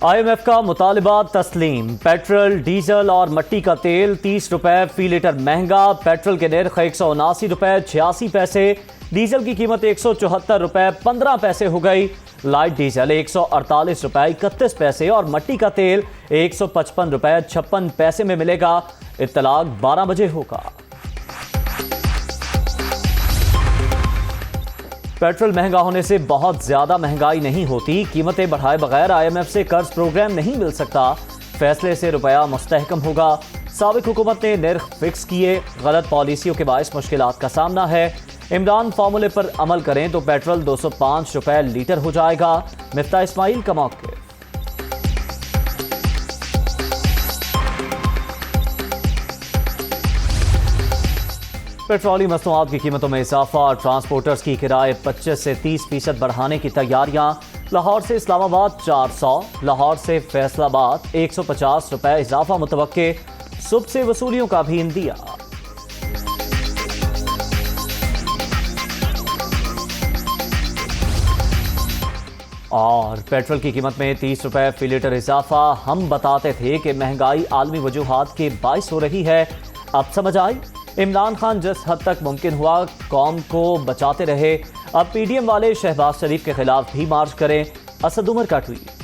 IMF का मुतालिबा तस्लीम। Petrol, diesel और मट्टी का तेल 30 रुपए फी लीटर महंगा। पेट्रोल के निर्ख 179 रुपए 86 पैसे, डीजल की कीमत 174 रुपए 15 पैसे हो गई। लाइट डीजल 148 रुपए 31 पैसे और मट्टी का तेल 155 रुपए 56 पैसे में मिलेगा। इत्तलाक 12 बजे होगा। पेट्रोल महंगा होने से बहुत ज्यादा महंगाई नहीं होती। कीमतें बढ़ाए बगैर IMF से कर्ज प्रोग्राम नहीं मिल सकता। फैसले से रुपया मुस्तहकम होगा। साबिक हुकूमत ने निर्ख फिक्स किए। गलत पॉलिसियों के बायस मुश्किलात का सामना है। इमरान फार्मूले पर अमल करें तो पेट्रोल 205 रुपए लीटर हो जाएगा। मिफ्ता इस्माइल का मौक़िफ़। पेट्रोलियम मसनूआत की कीमतों में इजाफा और ट्रांसपोर्टर्स की किराए 25 से 30% बढ़ाने की तैयारियां। लाहौर से इस्लामाबाद 400, लाहौर से फैसलाबाद 150 रुपए इजाफा मुतवक्के। सुबह से वसूलियों का भी इंदिया। और पेट्रोल की कीमत में 30 रुपए फी लीटर इजाफा। हम बताते थे कि महंगाई आलमी वजूहात के बायस हो रही है। अब समझ आई। इमरान खान जिस हद तक मुमकिन हुआ कौम को बचाते रहे। अब PDM वाले शहबाज शरीफ के खिलाफ भी मार्च करें। असद उमर का ट्वीट।